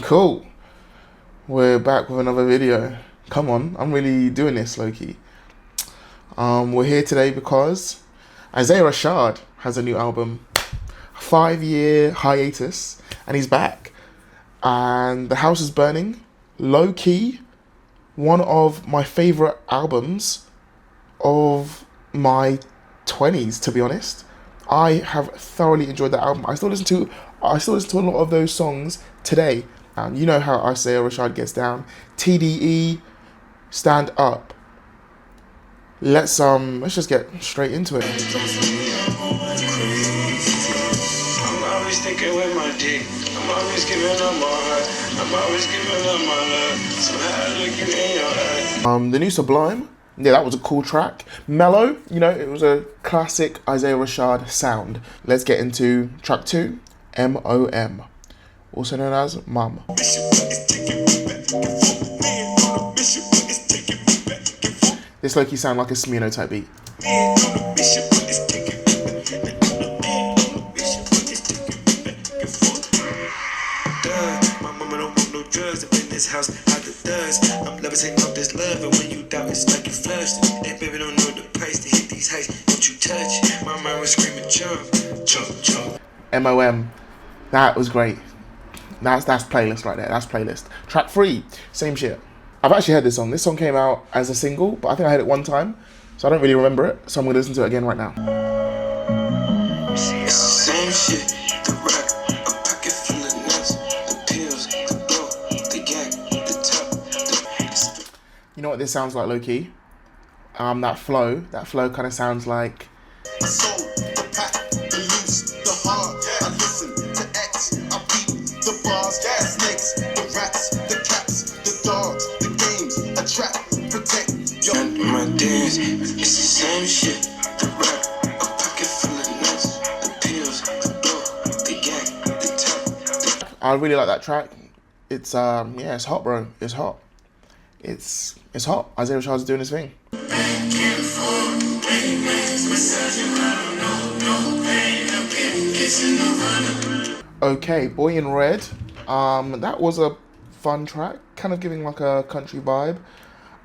Cool. We're back with another video. Come on, I'm really doing this, low-key. We're here today because Isaiah Rashad has a new album. 5-year hiatus, and he's back. And The House is Burning, low-key, one of my favourite albums of my 20s, to be honest. I have thoroughly enjoyed that album. I still listen to a lot of those songs today. You know how Isaiah Rashad gets down. TDE, Stand Up. Let's just get straight into it. I'm always thinking with my dick. I'm always giving up my heart. I'm always giving up my love. Somehow I look you in your eye. The new Sublime. Yeah, that was a cool track. Mellow, you know, it was a classic Isaiah Rashad sound. Let's get into track 2, M.O.M., also known as Mum. This low-key sound like a Smino type beat. My mama don't want no drugs up in this house. Out the thugs. I'm levitating off this love, and when you doubt, it's like you flushed. That baby don't know the price to hit these heights. Don't you touch? My mind was screaming jump, jump, jump. M.O.M. That was great. That's playlist right there. That's playlist. Track 3, same shit. I've actually heard this song. This song came out as a single, but I think I heard it one time, so I don't really remember it. So I'm gonna listen to it again right now. It's the same shit. The rock, a pocket full of nuts, the pills, the blow, the yak, the top, the... You know what this sounds like, low-key? That flow kind of sounds like... I sold the pack, the loose, the hard. I listen to X, I beat the bars, the snakes, the rats, the cats, the dogs, the games, attract, protect. Under my dance, it's the same shit. The rock, a pocket full of nuts, the pills, the blow, the yak, the top, the... I really like that track. It's yeah, it's hot, bro. It's hot. It's hot. Isaiah Rashad's doing his thing. Okay, Boy in Red. That was a fun track, kind of giving like a country vibe.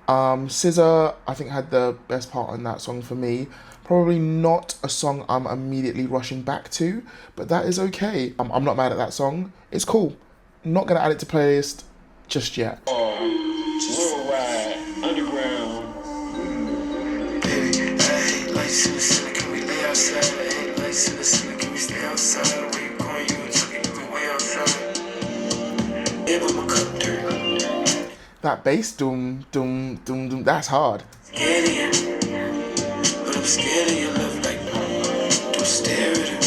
Saiah, I think, had the best part on that song for me. Probably not a song I'm immediately rushing back to, but that is okay. I'm not mad at that song. It's cool. Not gonna add it to playlist just yet. Worldwide, underground. Baby, I hate lights in the center, can we lay outside? I hate lights in the center, can we stay outside? Where you going, you and Chucky, you can way outside. Yeah, but my cup dirty. That bass, doom, doom, doom, doom, that's hard. Scared of you, but I'm scared of your love, like, don't stare at her.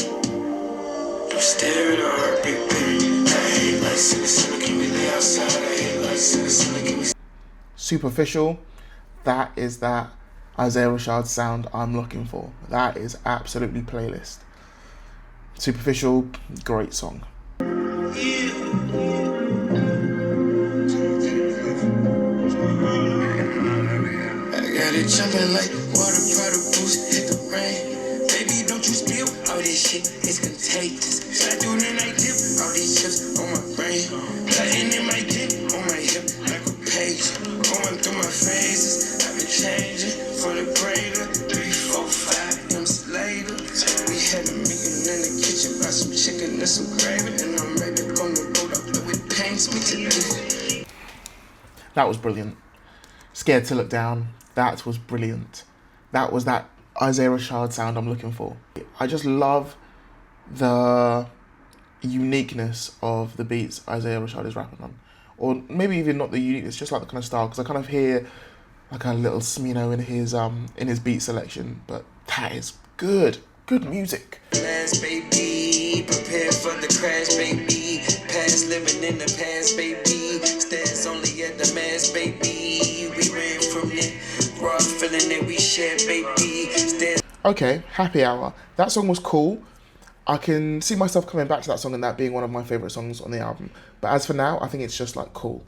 Don't stare at her heartbeat, baby. I hate lights in the center, can we lay outside? I hate lights in the center, can we... Superficial, that is that Isaiah Rashad sound I'm looking for. That is absolutely playlist. Superficial, great song. I got it jumping like water, powder boost, hit the rain. Baby, don't you spill all this shit, it's contagious. Shot through the night dip, all these chips on my brain. Plotting in my dip, on my hip, like a page. Going through my phases, I've been changing for the greater. 3, 4, 5 M's later. We had a meeting in the kitchen about some chicken and some gravy, and I'm ready to go on the road up with pains me to live. That was brilliant. Scared to Look Down, that was brilliant. That was that Isaiah Rashad sound I'm looking for. I just love the uniqueness of the beats Isaiah Rashad is rapping on. Or maybe even not the uniqueness, just like the kind of style, because I kind of hear like a little Smino in his beat selection, but that is good music. Last baby, prepare for the crash, baby. Past living in the past, baby. Stands only at the mass, baby. We ran from it, raw feeling that we share, baby. Stands... Okay, Happy Hour. That song was cool. I can see myself coming back to that song and that being one of my favourite songs on the album. But as for now, I think it's just like cool.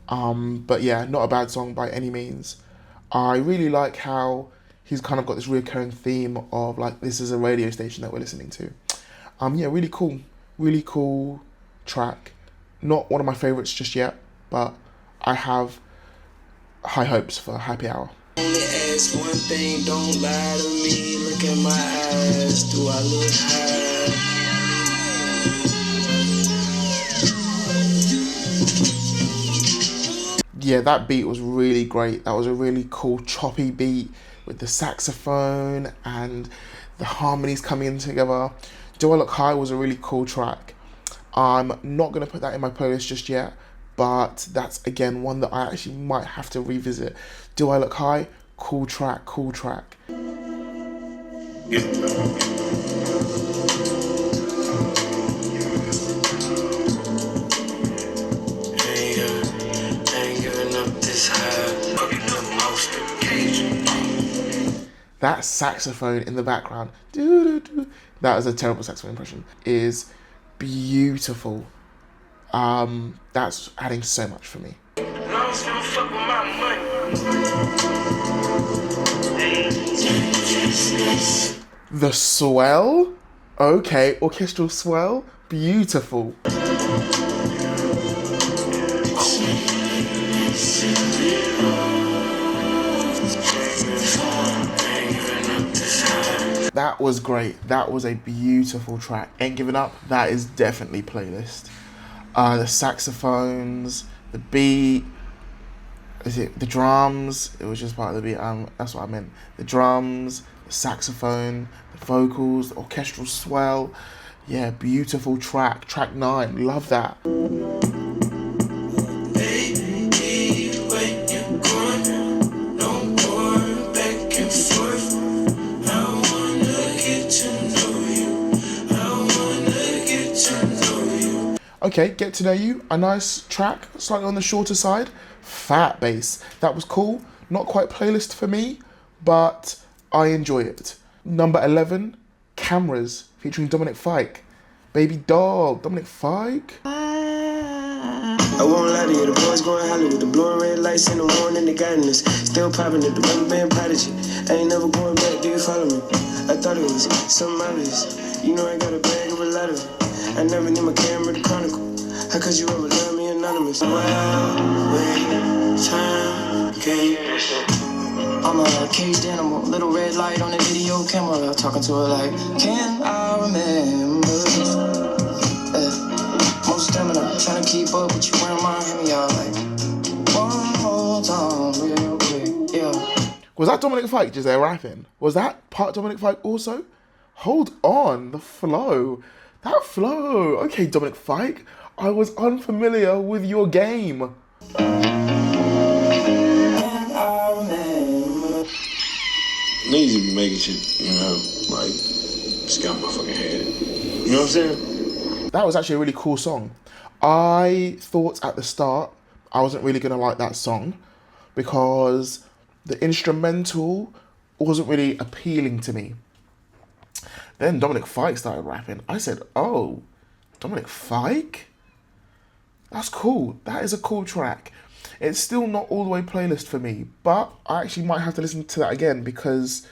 But yeah, not a bad song by any means. I really like how he's kind of got this recurring theme of like, this is a radio station that we're listening to. Yeah, really cool track. Not one of my favorites just yet, but I have high hopes for Happy Hour. Only ask one thing, don't lie to me. Look at my eyes, do I look high? Yeah, that beat was really great. That was a really cool choppy beat with the saxophone and the harmonies coming in together. Do I Look High was a really cool track. I'm not going to put that in my playlist just yet, but that's again one that I actually might have to revisit. Do I Look High? Cool track, cool track. That saxophone in the background, that is a terrible saxophone impression, is beautiful. That's adding so much for me. The swell, okay, orchestral swell, beautiful. That was great. That was a beautiful track. Ain't Giving Up, that is definitely playlist. The saxophones, the beat, the drums, it was just part of the beat, that's what I meant. The drums, the saxophone, the vocals, the orchestral swell. Yeah, beautiful track. Track 9, love that. Okay, Get to Know You, a nice track, slightly on the shorter side. Fat bass, that was cool. Not quite playlist for me, but I enjoy it. Number 11, Cameras, featuring Dominic Fike. Baby Dog, Dominic Fike. I won't lie to you, the boys going Hollywood, the blue and red lights in the morning, they guiding us. Still popping at the rubber band prodigy. I ain't never going back, do you follow me? I thought it was something obvious. You know I got a bag of a lot of it. I never need my camera to chronicle. How could you ever love me anonymous? Well, wait, time came. I'm a caged animal, little red light on the video camera, talking to her like, can I remember? Most stamina, trying to keep up with you wearing my hand, y'all like, one more time, real quick, yeah. Was that Dominic Fike just there rapping? Was that part Dominic Fike also? Hold on, the flow. That flow. Okay, Dominic Fike, I was unfamiliar with your game. Niggas be making shit, you know, like, just got my fucking head. You know what I'm saying? That was actually a really cool song. I thought at the start I wasn't really gonna like that song because the instrumental wasn't really appealing to me. Then Dominic Fike started rapping. I said, oh, Dominic Fike? That's cool. That is a cool track. It's still not all the way playlist for me, but I actually might have to listen to that again because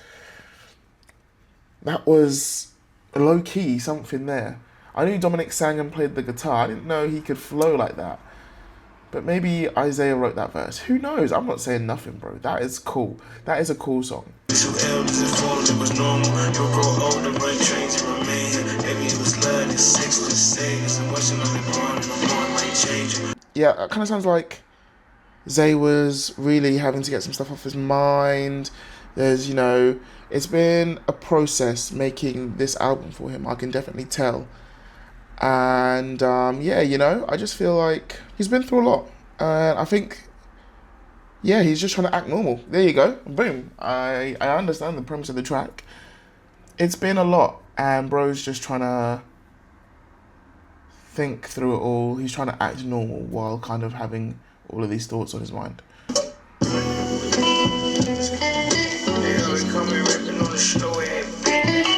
that was low-key something there. I knew Dominic sang and played the guitar. I didn't know he could flow like that. But maybe Isaiah wrote that verse. Who knows? I'm not saying nothing, bro. That is cool. That is a cool song. Yeah, that kind of sounds like Zay was really having to get some stuff off his mind. There's, you know, it's been a process making this album for him. I can definitely tell. And yeah, you know, I just feel like he's been through a lot. And I think, yeah, he's just trying to act normal. There you go. Boom. I understand the premise of the track. It's been a lot. And bro's just trying to think through it all. He's trying to act normal while kind of having all of these thoughts on his mind.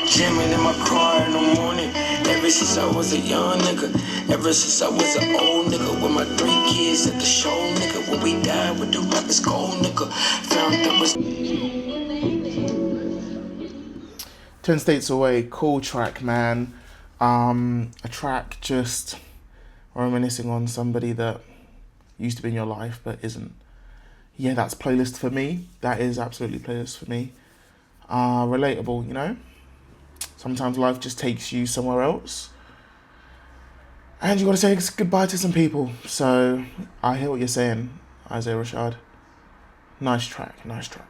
Jamming in my car in the morning. Ever since I was a young nigga, ever since I was an old nigga, with my 3 kids at the show, nigga. When we died with the rappers gold, nigga. Found that was 10 States Away, cool track, man. A track just reminiscing on somebody that used to be in your life but isn't. Yeah, that's playlist for me. That is absolutely playlist for me. Relatable, you know? Sometimes life just takes you somewhere else. And you got to say goodbye to some people. So, I hear what you're saying, Isaiah Rashad. Nice track, nice track.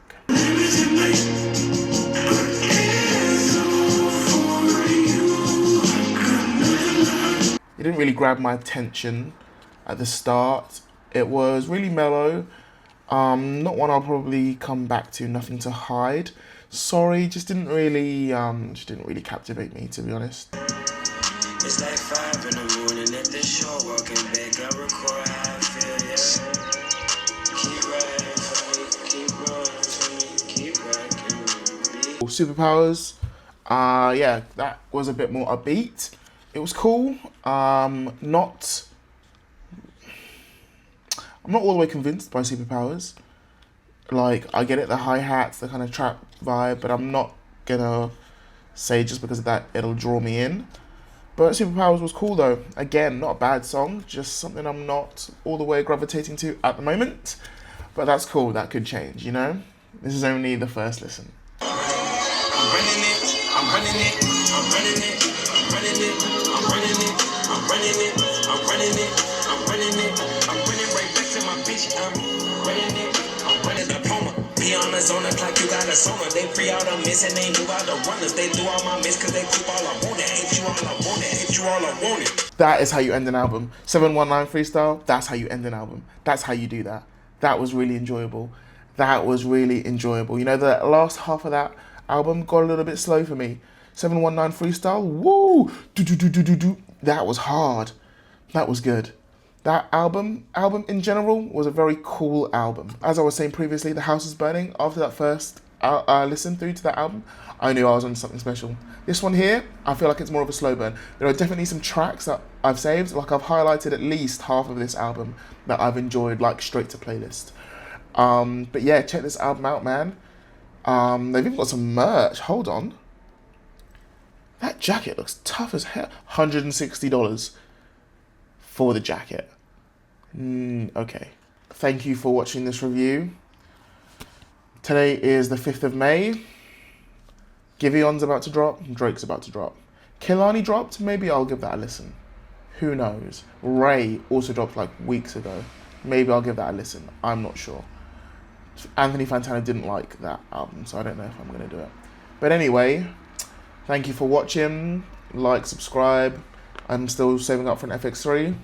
It didn't really grab my attention at the start. It was really mellow. Not one I'll probably come back to. Nothing to hide. Sorry, just didn't really captivate me, to be honest. It's like 5 in the morning at the shore, walking back. I record how I feel, yeah. Keep riding for me, keep rolling for me, keep rocking with me. Superpowers. Yeah, that was a bit more upbeat. It was cool. I'm not all the way convinced by Superpowers. Like, I get it, the hi-hats, the kind of trap vibe, but I'm not gonna say just because of that it'll draw me in. But Superpowers was cool though. Again, not a bad song, just something I'm not all the way gravitating to at the moment. But that's cool, that could change, you know? This is only the first listen. I'm running it, I'm running it, I'm running it, I'm running it, I'm running it, I'm running it, I'm running it, I'm running it, I'm running right back to my bitch, I'm running it, I'm running the Poma. Be on the zone, it's like you got a sona. They free out a miss and they move out the runners. They do all my miss cause they keep all I want it. Hate you all I want it, hate you all I want it. That is how you end an album. 719 freestyle, that's how you end an album. That's how you do that. That was really enjoyable. That was really enjoyable. You know, the last half of that album got a little bit slow for me. 719 freestyle, woo! Do. That was hard. That was good. That album in general was a very cool album. As I was saying previously, The House is Burning, after that first listen through to that album, I knew I was on something special. This one here, I feel like it's more of a slow burn. There are definitely some tracks that I've saved, like I've highlighted at least half of this album that I've enjoyed, like straight to playlist. But yeah, check this album out, man. They've even got some merch. Hold on. That jacket looks tough as hell. $160 for the jacket. Okay. Thank you for watching this review. Today is the 5th of May. Giveon's about to drop. Drake's about to drop. Kehlani dropped. Maybe I'll give that a listen. Who knows? Ray also dropped like weeks ago. Maybe I'll give that a listen. I'm not sure. Anthony Fantana didn't like that album, so I don't know if I'm going to do it. But anyway, thank you for watching. Like, subscribe. I'm still saving up for an FX3.